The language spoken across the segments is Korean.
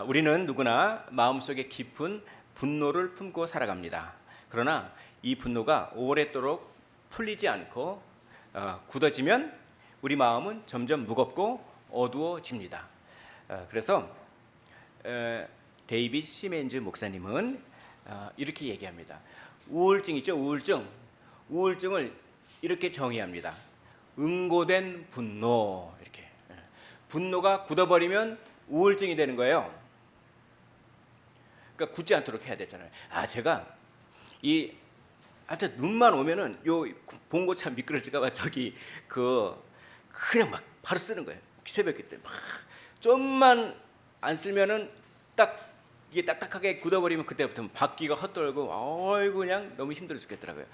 우리는 누구나 마음속에 깊은 분노를 품고 살아갑니다. 그러나 이 분노가 오랫도록 풀리지 않고 굳어지면 우리 마음은 점점 무겁고 어두워집니다. 그래서 데이빗 시멘즈 목사님은 이렇게 얘기합니다. 우울증 있죠? 우울증을 이렇게 정의합니다. 응고된 분노. 이렇게 분노가 굳어버리면 우울증이 되는 거예요. 그러니까 굳지 않도록 해야 되잖아요. 제가 하여튼 눈만 오면은 요 봉고차 미끄러질까봐 그냥 막 바로 쓰는 거예요. 새벽에 때 막 좀만 안 쓰면은 이게 딱딱하게 굳어버리면 그때부터 바퀴가 헛돌고 아이고 그냥 너무 힘들어 죽겠더라고요.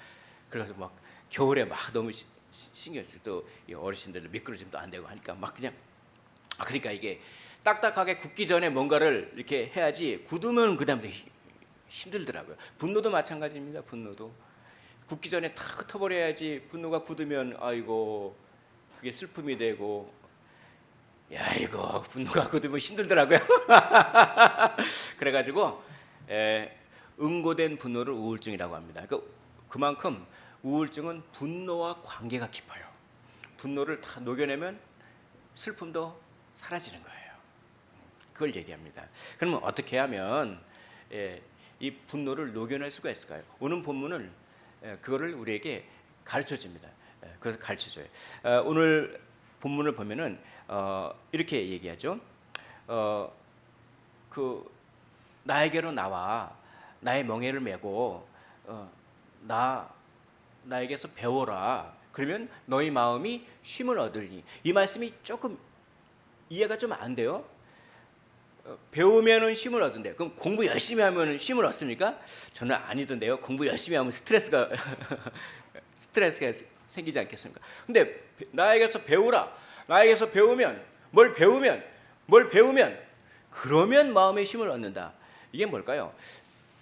그래서 막 겨울에 막 너무 신경 쓰고 또 어르신들 미끄러지면 또 안 되고 하니까 막 그냥 그러니까 이게 딱딱하게 굳기 전에 뭔가를 이렇게 해야지 굳으면 그다음부터 힘들더라고요. 분노도 마찬가지입니다. 분노도 굳기 전에 다 흩어버려야지. 분노가 굳으면 아이고 그게 슬픔이 되고 이거 분노가 굳으면 힘들더라고요. 그래가지고 응고된 분노를 우울증이라고 합니다. 그만큼 우울증은 분노와 관계가 깊어요. 분노를 다 녹여내면 슬픔도 사라지는 거예요. 그걸 얘기합니다. 그러면 어떻게 하면 이 분노를 녹여낼 수가 있을까요? 오늘 본문을 그거를 우리에게 가르쳐 줍니다. 그래서 가르쳐 줘요. 오늘 본문을 보면은 이렇게 얘기하죠. 나에게로 나와 나의 멍에를 메고 나에게서 배워라. 그러면 너희 마음이 쉼을 얻으리니. 이 말씀이 조금 이해가 좀 안 돼요. 배우면은 쉼을 얻는데 그럼 공부 열심히 하면은 쉼을 얻습니까? 저는 아니던데요. 공부 열심히 하면 스트레스가 생기지 않겠습니까? 근데 나에게서 배우라. 나에게서 배우면 뭘 배우면 그러면 마음의 쉼을 얻는다. 이게 뭘까요?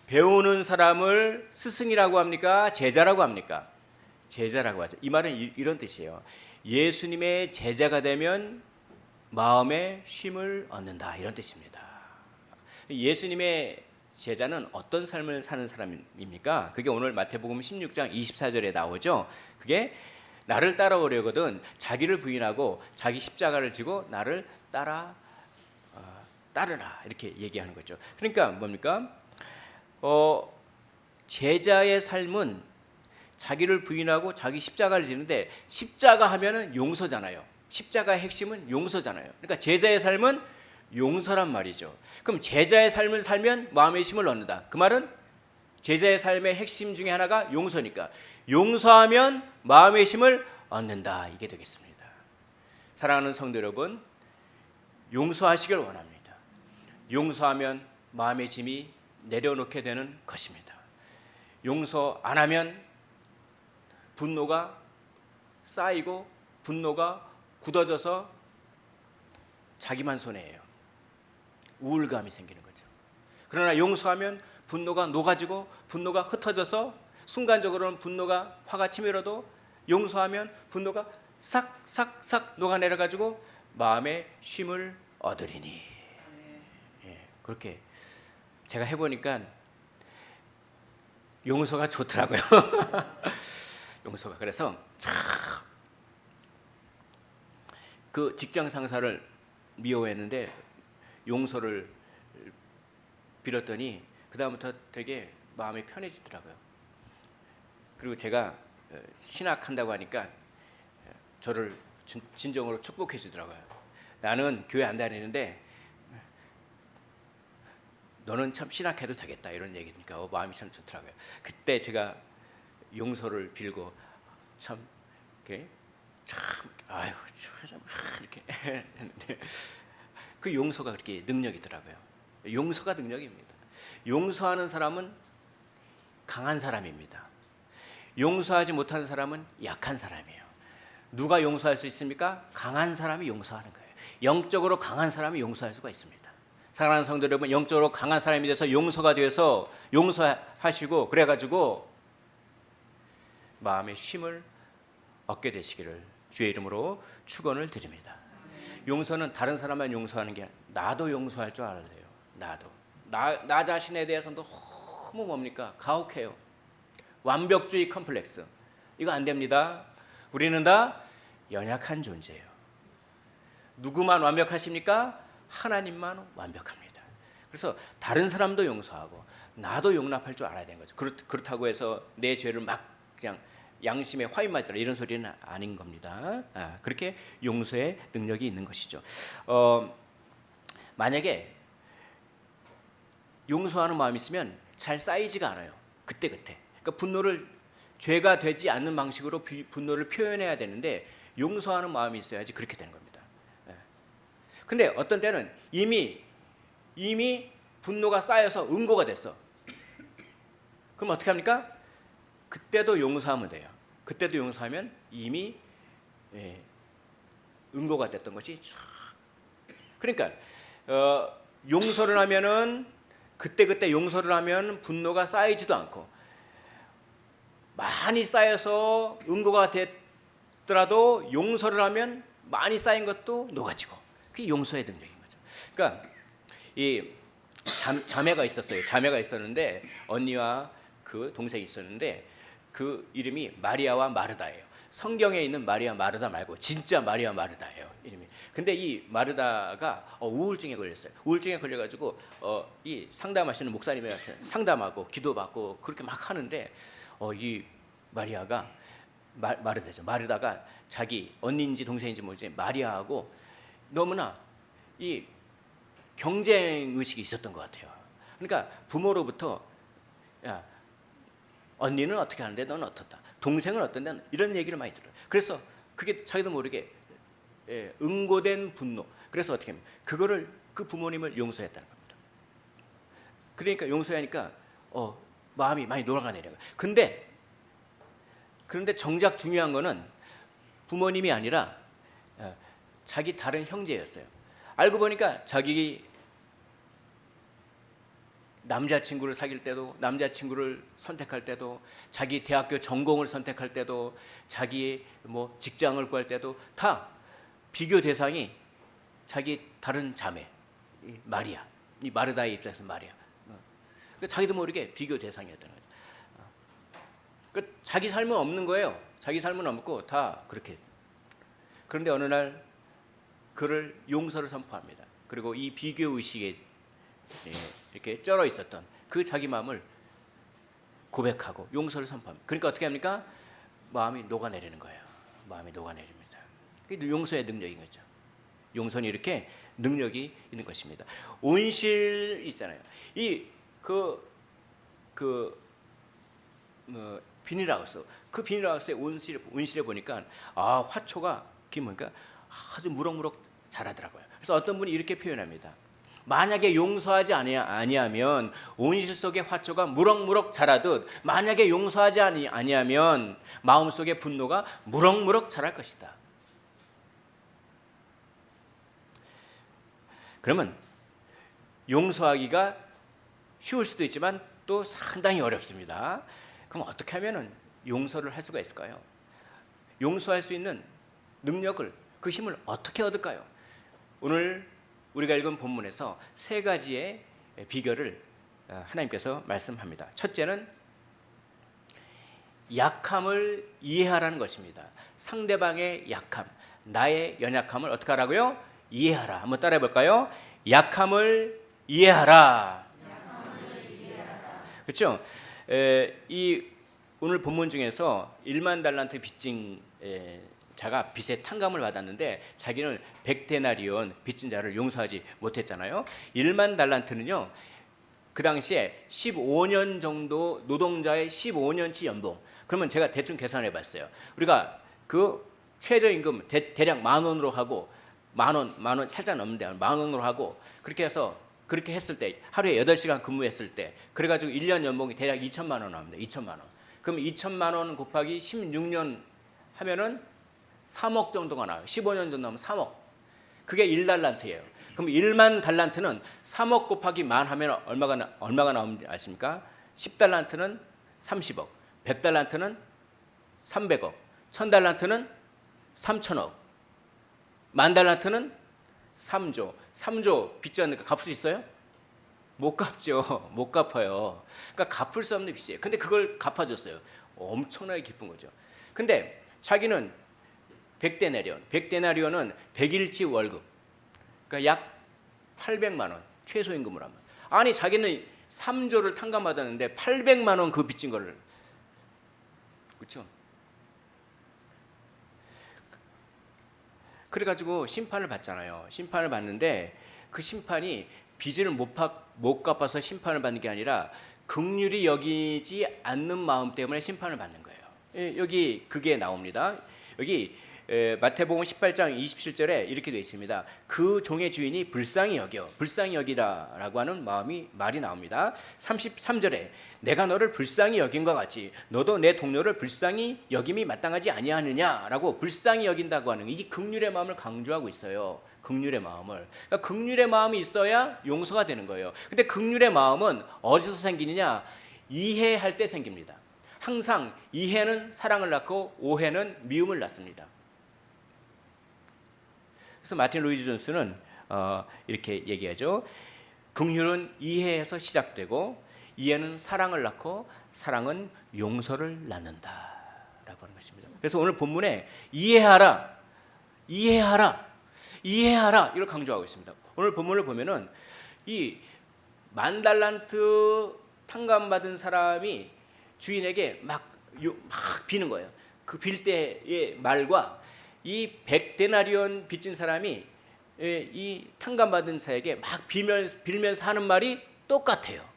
배우는 사람을 스승이라고 합니까? 제자라고 합니까? 제자라고 하죠. 이 말은 이런 뜻이에요. 예수님의 제자가 되면 마음의 쉼을 얻는다. 이런 뜻입니다. 예수님의 제자는 어떤 삶을 사는 사람입니까? 그게 오늘 마태복음 16장 24절에 나오죠. 그게 나를 따라오려거든 자기를 부인하고 자기 십자가를 지고 나를 따르라. 이렇게 얘기하는 거죠. 그러니까 뭡니까? 제자의 삶은 자기를 부인하고 자기 십자가를 지는데 십자가 하면은 용서잖아요. 십자가의 핵심은 용서잖아요. 그러니까 제자의 삶은 용서란 말이죠. 그럼 제자의 삶을 살면 마음의 힘을 얻는다. 그 말은 제자의 삶의 핵심 중에 하나가 용서니까 용서하면 마음의 힘을 얻는다. 이게 되겠습니다. 사랑하는 성도 여러분, 용서하시길 원합니다. 용서하면 마음의 짐이 내려놓게 되는 것입니다. 용서 안 하면 분노가 쌓이고 분노가 굳어져서 자기만 손해예요. 우울감이 생기는 거죠. 그러나 용서하면 분노가 녹아지고 분노가 흩어져서 순간적으로는 분노가 화가 치밀어도 용서하면 분노가 싹 녹아내려가지고 마음의 쉼을 얻으리니. 그렇게 제가 해보니까 용서가 좋더라고요. 용서가. 그래서 그 직장 상사를 미워했는데 용서를 빌었더니 그 다음부터 되게 마음이 편해지더라고요. 그리고 제가 신학한다고 하니까 저를 진정으로 축복해 주더라고요. 나는 교회 안 다니는데 너는 참 신학해도 되겠다 이런 얘기니까 마음이 참 좋더라고요. 그때 제가 용서를 빌고 참 이렇게 이렇게 했는데 그 용서가 그렇게 능력이더라고요. 용서가 능력입니다. 용서하는 사람은 강한 사람입니다. 용서하지 못하는 사람은 약한 사람이에요. 누가 용서할 수 있습니까? 강한 사람이 용서하는 거예요. 영적으로 강한 사람이 용서할 수가 있습니다. 사랑하는 성도 여러분, 영적으로 강한 사람이 돼서 용서가 되어서 용서하시고 그래가지고 마음의 쉼을 얻게 되시기를 주의 이름으로 축원을 드립니다. 용서는 다른 사람만 용서하는 게 아니라 나도 용서할 줄 알아야 돼요. 나도 나 자신에 대해서 너무 뭡니까? 가혹해요. 완벽주의 컴플렉스. 이거 안 됩니다. 우리는 다 연약한 존재예요. 누구만 완벽하십니까? 하나님만 완벽합니다. 그래서 다른 사람도 용서하고 나도 용납할 줄 알아야 되는 거죠. 그렇다고 해서 내 죄를 막 그냥 양심에 화인 맞으라 이런 소리는 아닌 겁니다. 그렇게 용서의 능력이 있는 것이죠. 만약에 용서하는 마음이 있으면 잘 쌓이지가 않아요. 그때. 그러니까 분노를 죄가 되지 않는 방식으로 분노를 표현해야 되는데 용서하는 마음이 있어야지 그렇게 되는 겁니다. 근데 어떤 때는 이미 분노가 쌓여서 응고가 됐어. 그럼 어떻게 합니까? 그때도 용서하면 돼요. 그때도 용서하면 이미 응고가 됐던 것이 쫙. 그러니까 용서를 하면은 그때 용서를 하면 분노가 쌓이지도 않고 많이 쌓여서 응고가 됐더라도 용서를 하면 많이 쌓인 것도 녹아지고 그게 용서의 능력인 거죠. 그러니까 이 자매가 있었어요. 자매가 있었는데 언니와 그 동생이 있었는데 그 이름이 마리아와 마르다예요. 성경에 있는 마리아 마르다 말고 진짜 마리아 마르다예요, 이름이. 근데 이 마르다가 우울증에 걸렸어요. 우울증에 걸려가지고 이 상담하시는 목사님한테 상담하고 기도받고 그렇게 막 하는데 이 마리아가 마르다죠. 마르다가 자기 언니인지 동생인지 모르지 마리아하고 너무나 이 경쟁 의식이 있었던 것 같아요. 그러니까 부모로부터 야 언니는 어떻게 하는데 너는 어떻다. 동생은 어떤데 이런 얘기를 많이 들어요. 그래서 그게 자기도 모르게 응고된 분노. 그래서 어떻게 하면 그거를 그 부모님을 용서했다는 겁니다. 그러니까 용서하니까 마음이 많이 돌아가네요. 그런데 정작 중요한 거는 부모님이 아니라 자기 다른 형제였어요. 알고 보니까 자기 남자친구를 사귈 때도 남자친구를 선택할 때도 자기 대학교 전공을 선택할 때도 자기의 뭐 직장을 구할 때도 다 비교 대상이 자기 다른 자매 마리아, 이 마르다의 입장에서 마리아. 그러니까 자기도 모르게 비교 대상이었던 거죠. 그러니까 자기 삶은 없는 거예요. 자기 삶은 없고 다 그렇게. 그런데 어느 날 그를 용서를 선포합니다. 그리고 이 비교 의식에 이렇게 쩔어 있었던 그 자기 마음을 고백하고 용서를 선포합니다. 그러니까 어떻게 합니까? 마음이 녹아내리는 거예요. 마음이 녹아내립니다. 그게 용서의 능력인 거죠. 용서는 이렇게 능력이 있는 것입니다. 온실 있잖아요. 비닐하우스. 그 비닐하우스의 온실에 보니까 화초가 뭐니까 아주 무럭무럭 자라더라고요. 그래서 어떤 분이 이렇게 표현합니다. 만약에 용서하지 아니하면 온실 속의 화초가 무럭무럭 자라듯 만약에 용서하지 아니하면 마음속의 분노가 무럭무럭 자랄 것이다. 그러면 용서하기가 쉬울 수도 있지만 또 상당히 어렵습니다. 그럼 어떻게 하면 용서를 할 수가 있을까요? 용서할 수 있는 능력을, 그 힘을 어떻게 얻을까요? 오늘 우리가 읽은 본문에서 세 가지의 비결을 하나님께서 말씀합니다. 첫째는 약함을 이해하라는 것입니다. 상대방의 약함, 나의 연약함을 어떻게 하라고요? 이해하라. 한번 따라해 볼까요? 약함을 이해하라. 그렇죠? 이 오늘 본문 중에서 1만 달란트 빚진 자가 빚의 탕감을 받았는데 자기는 100데나리온 빚진 자를 용서하지 못했잖아요. 1만 달란트는요, 그 당시에 15년 정도 노동자의 15년치 연봉. 그러면 제가 대충 계산해 봤어요. 우리가 그 최저임금 대략 10,000원으로 하고 만 원 살짝 넘는데 10,000원으로 하고 그렇게 해서 그렇게 했을 때 하루에 8시간 근무했을 때 그래가지고 1년 연봉이 대략 2천만 원 나옵니다. 2천만 원. 그럼 2천만 원 곱하기 16년 하면은 3억 정도가 나와요. 15년 정도 하면 3억. 그게 1달란트예요. 그럼 1만 달란트는 3억 곱하기 만 하면 얼마가 나오는지 아십니까? 10달란트는 30억, 100달란트는 300억, 1000달란트는 3천억, 만 달란트는 3조. 3조 빚지 않으니까 갚을 수 있어요? 못 갚죠. 못 갚아요. 그러니까 갚을 수 없는 빚이에요. 근데 그걸 갚아줬어요. 엄청나게 기쁜 거죠. 근데 자기는 100데나리온, 100데나리온은 100일치 월급, 그러니까 약 800만 원, 최소임금을 하면. 아니 자기는 3조를 탕감받았는데 800만 원 그 빚진 거를, 그렇죠? 그래가지고 심판을 받잖아요. 심판을 받는데 그 심판이 빚을 못 갚아서 심판을 받는 게 아니라 긍휼히 여기지 않는 마음 때문에 심판을 받는 거예요. 여기 그게 나옵니다. 여기 마태복음 18장 27절에 이렇게 되어 있습니다. 그 종의 주인이 불쌍히 여기라라고 하는 말이 나옵니다. 33절에 내가 너를 불쌍히 여김과 같이 너도 내 동료를 불쌍히 여김이 마땅하지 아니하느냐라고 불쌍히 여긴다고 하는, 이 긍휼의 마음을 강조하고 있어요. 긍휼의 마음을. 그러니까 긍휼의 마음이 있어야 용서가 되는 거예요. 근데 긍휼의 마음은 어디서 생기느냐? 이해할 때 생깁니다. 항상 이해는 사랑을 낳고 오해는 미움을 낳습니다. 그래서 마틴 루이즈 존스는 이렇게 얘기하죠. 긍휼은 이해에서 시작되고 이해는 사랑을 낳고 사랑은 용서를 낳는다라고 하는 것입니다. 그래서 오늘 본문에 이해하라 이걸 강조하고 있습니다. 오늘 본문을 보면은 이 10,000달란트 탕감받은 사람이 주인에게 막 비는 거예요. 그 빌 때의 말과 이 100데나리온 빚진 사람이 이 탕감받은 자에게 막 빌면서 하는 말이 똑같아요.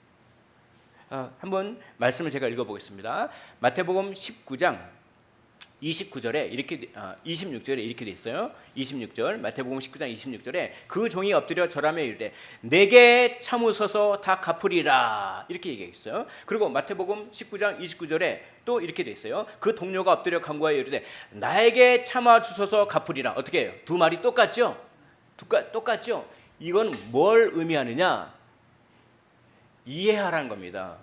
한번 말씀을 제가 읽어보겠습니다. 마태복음 19장 29절에 이렇게 26절에 이렇게 돼 있어요. 26절 마태복음 19장 26절에 그 종이 엎드려 절하며 이르되 내게 참으소서 다 갚으리라 이렇게 얘기했어요. 그리고 마태복음 19장 29절에 또 이렇게 돼 있어요. 그 동료가 엎드려 간구하여 이르되 나에게 참아 주소서 갚으리라. 어떻게 해요? 두 말이 똑같죠? 똑같죠? 이건 뭘 의미하느냐? 이해하라는 겁니다.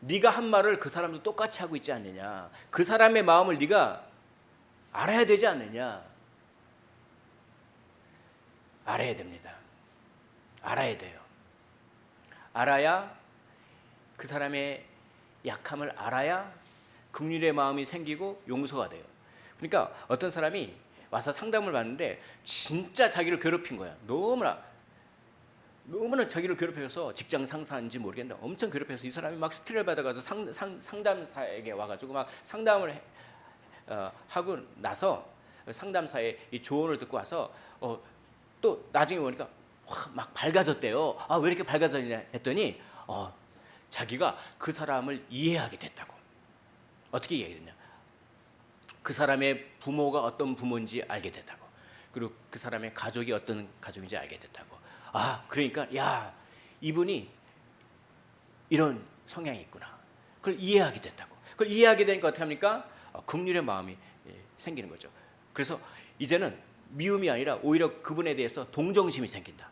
네가 한 말을 그 사람도 똑같이 하고 있지 않느냐? 그 사람의 마음을 네가 알아야 되지 않느냐? 알아야 됩니다. 알아야 돼요. 알아야, 그 사람의 약함을 알아야 긍휼의 마음이 생기고 용서가 돼요. 그러니까 어떤 사람이 와서 상담을 받는데 진짜 자기를 괴롭힌 거야. 너무나 자기를 괴롭혀서 직장 상사인지 모르겠는데 엄청 괴롭혀서 이 사람이 막 스트레스를 받아가서 상담사에게 와가지고 막 상담을 하고 나서 상담사의 이 조언을 듣고 와서 또 나중에 보니까 막 밝아졌대요. 왜 이렇게 밝아졌냐 했더니 자기가 그 사람을 이해하게 됐다고. 어떻게 이해했냐? 그 사람의 부모가 어떤 부모인지 알게 됐다고. 그리고 그 사람의 가족이 어떤 가족인지 알게 됐다고. 그러니까 이분이 이런 성향이 있구나. 그걸 이해하게 됐다고. 그걸 이해하게 되니까 어떻게 합니까? 긍휼의 마음이 생기는 거죠. 그래서 이제는 미움이 아니라 오히려 그분에 대해서 동정심이 생긴다.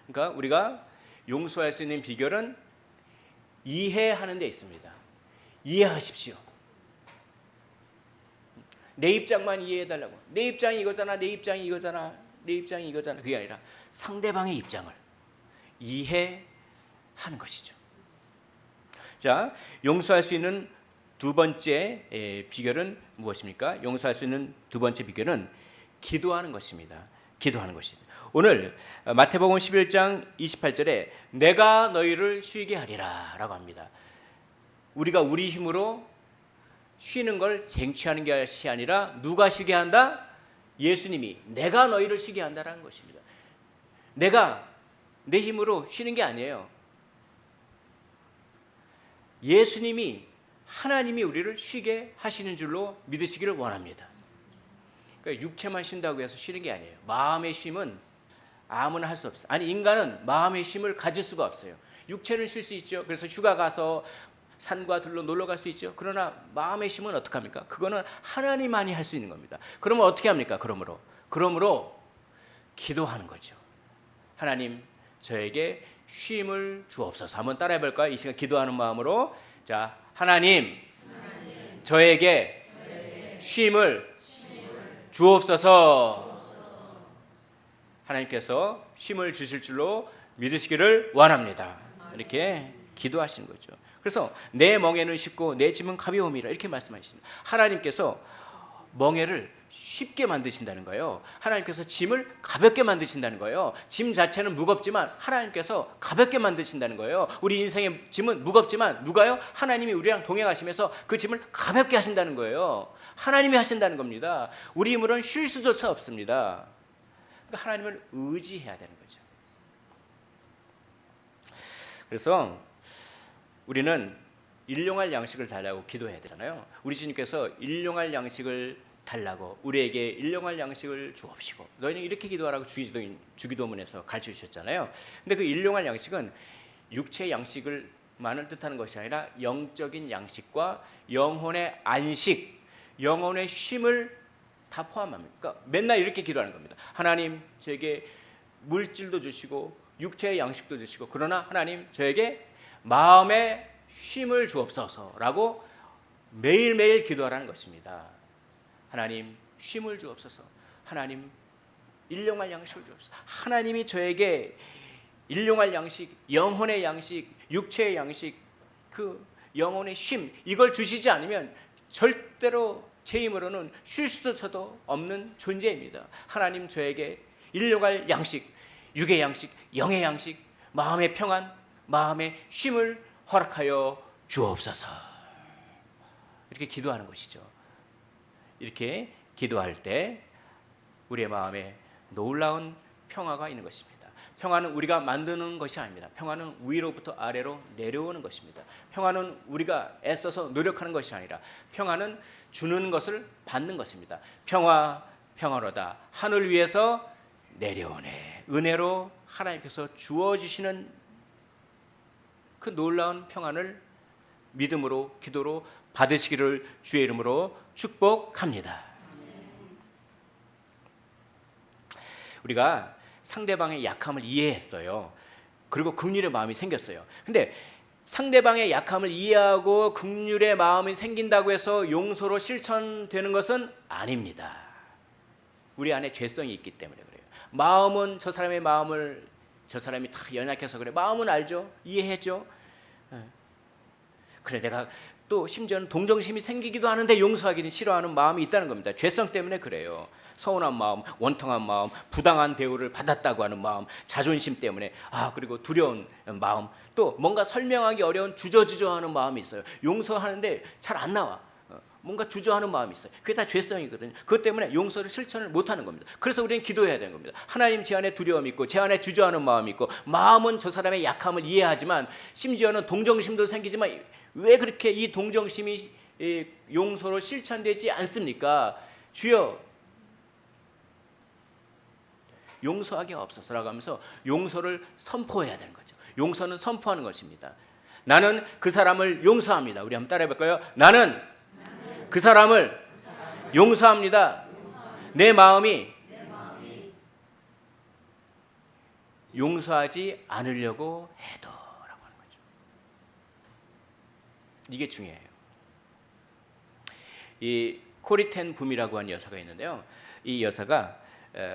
그러니까 우리가 용서할 수 있는 비결은 이해하는 데 있습니다. 이해하십시오. 내 입장만 이해해달라고. 내 입장이 이거잖아. 내 입장이 이거잖아. 내 입장이 이거잖아. 그게 아니라 상대방의 입장을 이해하는 것이죠. 자, 용서할 수 있는 두 번째 비결은 무엇입니까? 용서할 수 있는 두 번째 비결은 기도하는 것입니다. 기도하는 것입니다. 오늘 마태복음 11장 28절에 내가 너희를 쉬게 하리라 라고 합니다. 우리가 우리 힘으로 쉬는 걸 쟁취하는 것이 아니라 누가 쉬게 한다? 예수님이 내가 너희를 쉬게 한다라는 것입니다. 내가 내 힘으로 쉬는 게 아니에요. 예수님이, 하나님이 우리를 쉬게 하시는 줄로 믿으시기를 원합니다. 그러니까 육체만 쉰다고 해서 쉬는 게 아니에요. 마음의 쉼은 아무나 할 수 없어요. 아니, 인간은 마음의 쉼을 가질 수가 없어요. 육체는 쉴 수 있죠. 그래서 휴가 가서 산과 들로 놀러 갈 수 있죠. 그러나 마음의 쉼은 어떡합니까? 그거는 하나님만이 할 수 있는 겁니다. 그러면 어떻게 합니까? 그러므로 기도하는 거죠. 하나님, 저에게 쉼을 주옵소서. 한번 따라해 볼까요? 이 시간 기도하는 마음으로. 자, 하나님, 저에게 쉼을 주옵소서. 하나님께서 쉼을 주실 줄로 믿으시기를 원합니다. 이렇게 기도하시는 거죠. 그래서 내 멍에는 쉽고 내 짐은 가벼움이라 이렇게 말씀하십니다. 하나님께서 멍에를 쉽게 만드신다는 거예요. 하나님께서 짐을 가볍게 만드신다는 거예요. 짐 자체는 무겁지만 하나님께서 가볍게 만드신다는 거예요. 우리 인생의 짐은 무겁지만 누가요? 하나님이 우리랑 동행하시면서 그 짐을 가볍게 하신다는 거예요. 하나님이 하신다는 겁니다. 우리 힘으로는 쉴 수조차 없습니다. 그러니까 하나님을 의지해야 되는 거죠. 그래서 우리는 일용할 양식을 달라고 기도해야 되잖아요. 우리 주님께서 일용할 양식을 달라고 우리에게 일용할 양식을 주옵시고 너희는 이렇게 기도하라고 주기도문에서 가르쳐 주셨잖아요. 근데 그 일용할 양식은 육체의 양식을만을 뜻하는 것이 아니라 영적인 양식과 영혼의 안식, 영혼의 쉼을 다 포함합니다. 그러니까 맨날 이렇게 기도하는 겁니다. 하나님 저에게 물질도 주시고 육체의 양식도 주시고 그러나 하나님 저에게 마음의 쉼을 주옵소서라고 매일매일 기도하라는 것입니다. 하나님 쉼을 주옵소서. 하나님 일용할 양식을 주옵소서. 하나님이 저에게 일용할 양식, 영혼의 양식, 육체의 양식, 그 영혼의 쉼 이걸 주시지 않으면 절대로 제 힘으로는 쉴 수도 없는 존재입니다. 하나님 저에게 일용할 양식, 육의 양식, 영의 양식, 마음의 평안, 마음의 쉼을 허락하여 주옵소서. 이렇게 기도하는 것이죠. 이렇게 기도할 때 우리의 마음에 놀라운 평화가 있는 것입니다. 평화는 우리가 만드는 것이 아닙니다. 평화는 위로부터 아래로 내려오는 것입니다. 평화는 우리가 애써서 노력하는 것이 아니라 평화는 주는 것을 받는 것입니다. 평화 평화로다 하늘 위에서 내려오네. 은혜로 하나님께서 주어주시는 그 놀라운 평안을 믿음으로 기도로 받으시기를 주의 이름으로 축복합니다. 우리가 상대방의 약함을 이해했어요. 그리고 긍휼의 마음이 생겼어요. 근데 상대방의 약함을 이해하고 긍휼의 마음이 생긴다고 해서 용서로 실천되는 것은 아닙니다. 우리 안에 죄성이 있기 때문에 그래요. 마음은 저 사람의 마음을 저 사람이 다 연약해서 그래. 마음은 알죠. 이해했죠. 그래 내가 또 심지어는 동정심이 생기기도 하는데 용서하기는 싫어하는 마음이 있다는 겁니다. 죄성 때문에 그래요. 서운한 마음, 원통한 마음, 부당한 대우를 받았다고 하는 마음, 자존심 때문에 그리고 두려운 마음, 또 뭔가 설명하기 어려운 주저주저하는 마음이 있어요. 용서하는데 잘 안 나와. 뭔가 주저하는 마음이 있어요. 그게 다 죄성이거든요. 그것 때문에 용서를 실천을 못하는 겁니다. 그래서 우리는 기도해야 되는 겁니다. 하나님 제 안에 두려움이 있고 제 안에 주저하는 마음이 있고 마음은 저 사람의 약함을 이해하지만 심지어는 동정심도 생기지만 왜 그렇게 이 동정심이 용서로 실천되지 않습니까? 주여 용서하게 없어서라고 하면서 용서를 선포해야 되는 거죠. 용서는 선포하는 것입니다. 나는 그 사람을 용서합니다. 우리 한번 따라해 볼까요? 나는 그 사람을 용서합니다. 내 마음이 용서하지 않으려고 해도 라고 하는 거죠. 이게 중요해요. 이 코리 텐 붐이라고 하는 여사가 있는데요. 이 여사가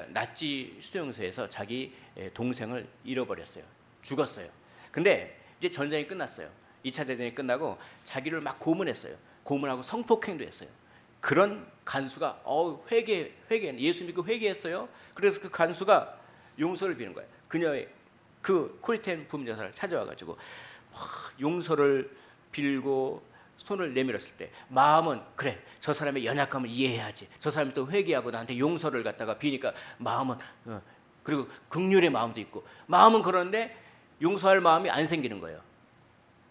나치 수용소에서 자기 동생을 잃어버렸어요. 죽었어요. 근데 이제 전쟁이 끝났어요. 2차 대전이 끝나고 자기를 막 고문했어요. 고문하고 성폭행도 했어요. 그런 간수가 회개 예수 믿고 회개했어요. 그래서 그 간수가 용서를 비는 거예요. 그녀의 그 코리 텐 붐 여사를 찾아와가지고 용서를 빌고 손을 내밀었을 때 마음은 그래 저 사람의 연약함을 이해해야지. 저 사람이 또 회개하고 나한테 용서를 갖다가 비니까 마음은 그리고 긍휼의 마음도 있고 마음은 그러는데 용서할 마음이 안 생기는 거예요.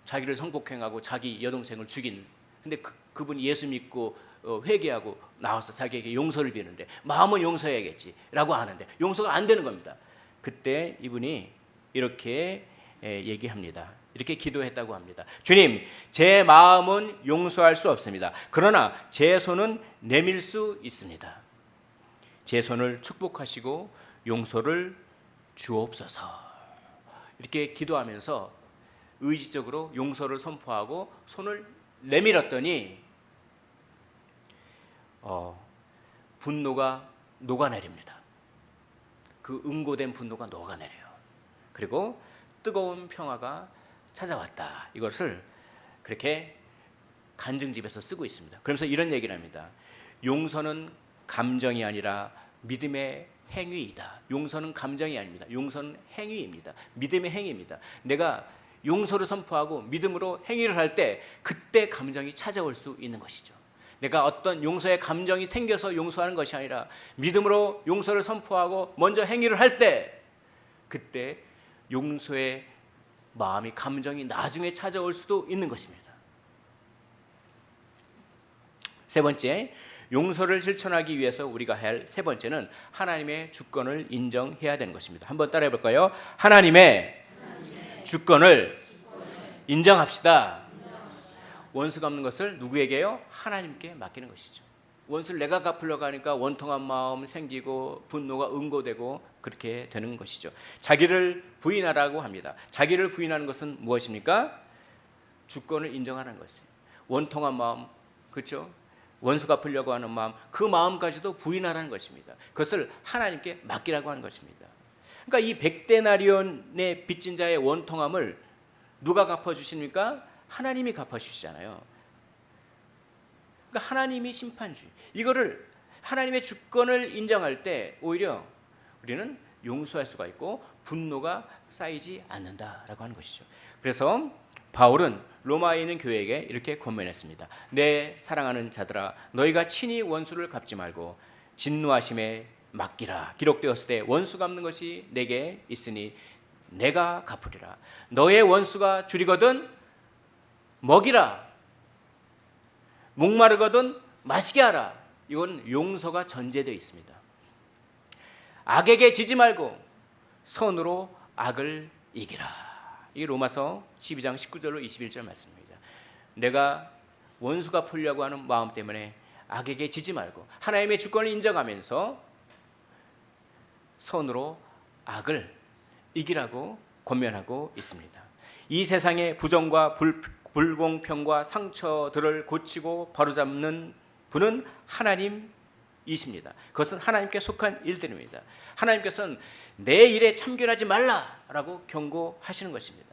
자기를 성폭행하고 자기 여동생을 죽인 근데 그분이 예수 믿고 회개하고 나와서 자기에게 용서를 비는데 마음은 용서해야겠지라고 하는데 용서가 안 되는 겁니다. 그때 이분이 이렇게 얘기합니다. 이렇게 기도했다고 합니다. 주님, 제 마음은 용서할 수 없습니다. 그러나 제 손은 내밀 수 있습니다. 제 손을 축복하시고 용서를 주옵소서. 이렇게 기도하면서 의지적으로 용서를 선포하고 손을 내밀었더니 분노가 녹아내립니다. 그 응고된 분노가 녹아내려요. 그리고 뜨거운 평화가 찾아왔다. 이것을 그렇게 간증집에서 쓰고 있습니다. 그러면서 이런 얘기를 합니다. 용서는 감정이 아니라 믿음의 행위이다. 용서는 감정이 아닙니다. 용서는 행위입니다. 믿음의 행위입니다. 내가 용서를 선포하고 믿음으로 행위를 할 때 그때 감정이 찾아올 수 있는 것이죠. 내가 어떤 용서의 감정이 생겨서 용서하는 것이 아니라 믿음으로 용서를 선포하고 먼저 행위를 할 때 그때 용서의 마음이 감정이 나중에 찾아올 수도 있는 것입니다. 세 번째, 용서를 실천하기 위해서 우리가 해야 할 세 번째는 하나님의 주권을 인정해야 되는 것입니다. 한번 따라해 볼까요? 하나님의 주권을 인정합시다. 원수 갚는 것을 누구에게요? 하나님께 맡기는 것이죠. 원수를 내가 갚으려고 하니까 원통한 마음 생기고 분노가 응고되고 그렇게 되는 것이죠. 자기를 부인하라고 합니다. 자기를 부인하는 것은 무엇입니까? 주권을 인정하는 것이에요. 원통한 마음, 그렇죠? 원수 갚으려고 하는 마음, 그 마음까지도 부인하라는 것입니다. 그것을 하나님께 맡기라고 하는 것입니다. 그러니까 이 100데나리온의 빚진 자의 원통함을 누가 갚아주십니까? 하나님이 갚아주시잖아요. 그러니까 하나님이 심판주의. 이거를 하나님의 주권을 인정할 때 오히려 우리는 용서할 수가 있고 분노가 쌓이지 않는다라고 하는 것이죠. 그래서 바울은 로마에 있는 교회에게 이렇게 권면했습니다. 내 사랑하는 자들아, 너희가 친히 원수를 갚지 말고 진노하심에 맡기라. 기록되었을 때 원수 갚는 것이 내게 있으니 내가 갚으리라. 너의 원수가 줄이거든 먹이라. 목마르거든 마시게 하라. 이건 용서가 전제되어 있습니다. 악에게 지지 말고 선으로 악을 이기라. 이 로마서 12장 19절로 21절 말씀입니다. 내가 원수가 풀려고 하는 마음 때문에 악에게 지지 말고 하나님의 주권을 인정하면서 선으로 악을 이기라고 권면하고 있습니다. 이 세상의 부정과 불공평과 상처들을 고치고 바로잡는 분은 하나님이십니다. 그것은 하나님께 속한 일들입니다. 하나님께서는 내 일에 참견하지 말라라고 경고하시는 것입니다.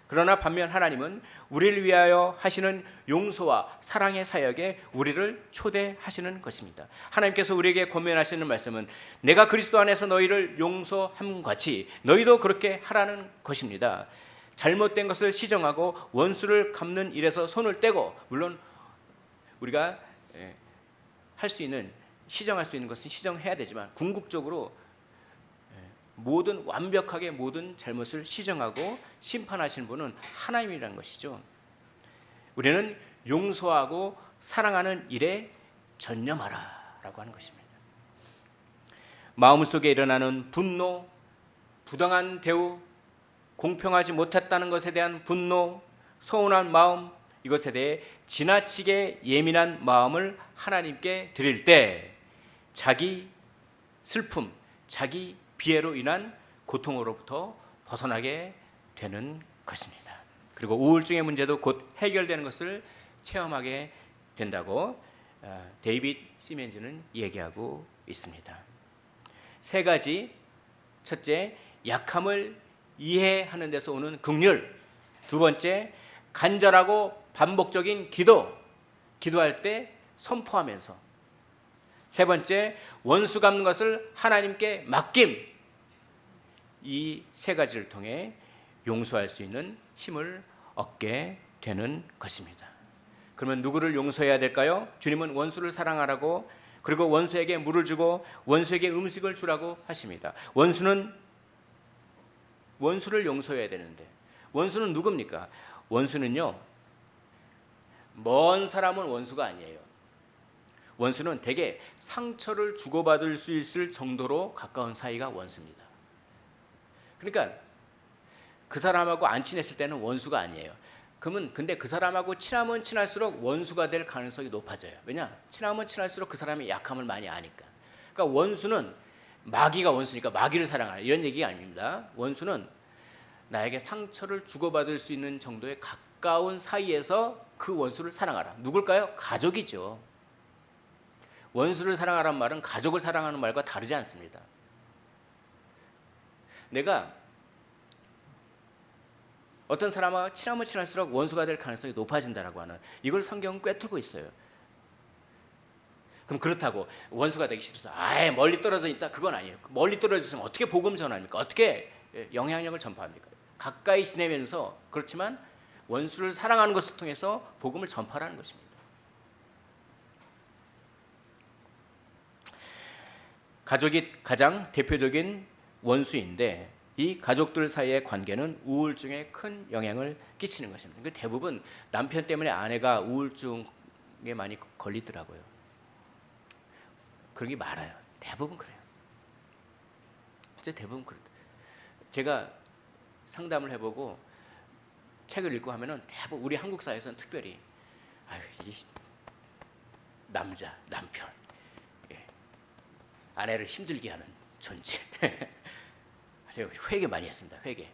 그러나 반면 하나님은 우리를 위하여 하시는 용서와 사랑의 사역에 우리를 초대하시는 것입니다. 하나님께서 우리에게 권면하시는 말씀은 내가 그리스도 안에서 너희를 용서함 같이 너희도 그렇게 하라는 것입니다. 잘못된 것을 시정하고 원수를 갚는 일에서 손을 떼고, 물론 우리가 할 수 있는, 시정할 수 있는 것은 시정해야 되지만 궁극적으로 완벽하게 모든 잘못을 시정하고 심판하시는 분은 하나님이라는 것이죠. 우리는 용서하고 사랑하는 일에 전념하라라고 하는 것입니다. 마음속에 일어나는 분노, 부당한 대우, 공평하지 못했다는 것에 대한 분노, 서운한 마음, 이것에 대해 지나치게 예민한 마음을 하나님께 드릴 때 자기 슬픔, 자기 비애로 인한 고통으로부터 벗어나게 되는 것입니다. 그리고 우울증의 문제도 곧 해결되는 것을 체험하게 된다고 데이빗 시멘즈는 얘기하고 있습니다. 세 가지. 첫째, 약함을 이해하는 데서 오는 긍휼. 두 번째, 간절하고 반복적인 기도할 때 선포하면서. 세 번째, 원수 갚는 것을 하나님께 맡김. 이 세 가지를 통해 용서할 수 있는 힘을 얻게 되는 것입니다. 그러면 누구를 용서해야 될까요? 주님은 원수를 사랑하라고, 그리고 원수에게 물을 주고 원수에게 음식을 주라고 하십니다. 원수를 용서해야 되는데 원수는 누굽니까? 원수는요, 먼 사람은 원수가 아니에요. 원수는 대개 상처를 주고받을 수 있을 정도로 가까운 사이가 원수입니다. 그러니까 그 사람하고 안 친했을 때는 원수가 아니에요. 그러면 근데 그 사람하고 친하면 친할수록 원수가 될 가능성이 높아져요. 왜냐? 친하면 친할수록 그 사람의 약함을 많이 아니까. 그러니까 원수는 마귀가 원수니까 마귀를 사랑하라 이런 얘기가 아닙니다. 원수는 나에게 상처를 주고받을 수 있는 정도의 가까운 사이에서 그 원수를 사랑하라. 누굴까요? 가족이죠. 원수를 사랑하라는 말은 가족을 사랑하는 말과 다르지 않습니다. 내가 어떤 사람과 친하면 친할수록 원수가 될 가능성이 높아진다라고 하는 이걸 성경은 꿰뚫고 있어요. 그럼 그렇다고 원수가 되기 싫어서 아예 멀리 떨어져 있다 그건 아니에요. 멀리 떨어져 있으면 어떻게 복음 전합니까? 어떻게 영향력을 전파합니까? 가까이 지내면서 그렇지만 원수를 사랑하는 것을 통해서 복음을 전파하는 것입니다. 가족이 가장 대표적인 원수인데 이 가족들 사이의 관계는 우울증에 큰 영향을 끼치는 것입니다. 대부분 남편 때문에 아내가 우울증에 많이 걸리더라고요. 그런 게 많아요. 대부분 그래요. 진짜 대부분 그렇다. 제가 상담을 해보고 책을 읽고 하면은 대부분 우리 한국 사회에서는 특별히 이 남편 아내를 힘들게 하는 존재. 제가 회개 많이 했습니다. 회개.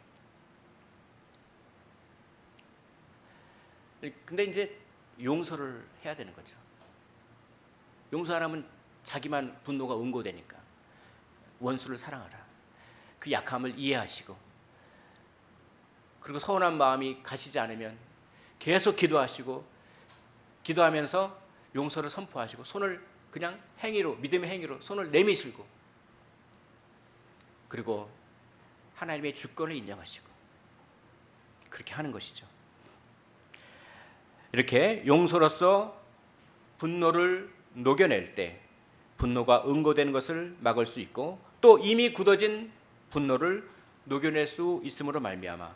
근데 이제 용서를 해야 되는 거죠. 용서 안 하면 자기만 분노가 응고되니까 원수를 사랑하라. 그 약함을 이해하시고 그리고 서운한 마음이 가시지 않으면 계속 기도하시고 기도하면서 용서를 선포하시고 손을 그냥 행위로 믿음의 행위로 손을 내미시고 그리고 하나님의 주권을 인정하시고 그렇게 하는 것이죠. 이렇게 용서로서 분노를 녹여낼 때 분노가 응고되는 것을 막을 수 있고 또 이미 굳어진 분노를 녹여낼 수 있음으로 말미암아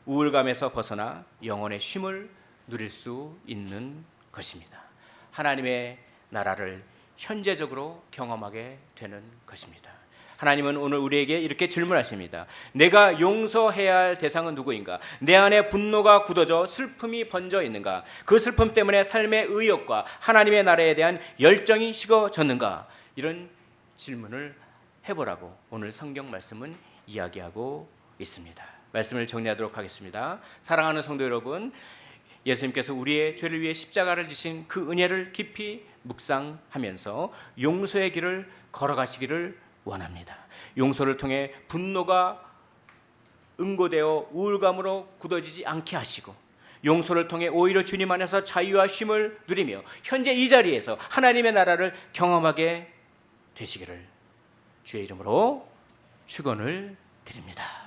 우울감에서 벗어나 영혼의 쉼을 누릴 수 있는 것입니다. 하나님의 나라를 현재적으로 경험하게 되는 것입니다. 하나님은 오늘 우리에게 이렇게 질문하십니다. 내가 용서해야 할 대상은 누구인가? 내 안에 분노가 굳어져 슬픔이 번져 있는가? 그 슬픔 때문에 삶의 의욕과 하나님의 나라에 대한 열정이 식어졌는가? 이런 질문을 해보라고 오늘 성경 말씀은 이야기하고 있습니다. 말씀을 정리하도록 하겠습니다. 사랑하는 성도 여러분, 예수님께서 우리의 죄를 위해 십자가를 지신 그 은혜를 깊이 묵상하면서 용서의 길을 걸어가시기를 원합니다. 용서를 통해 분노가 응고되어 우울감으로 굳어지지 않게 하시고 용서를 통해 오히려 주님 안에서 자유와 쉼을 누리며 현재 이 자리에서 하나님의 나라를 경험하게 되시기를 주의 이름으로 축원을 드립니다.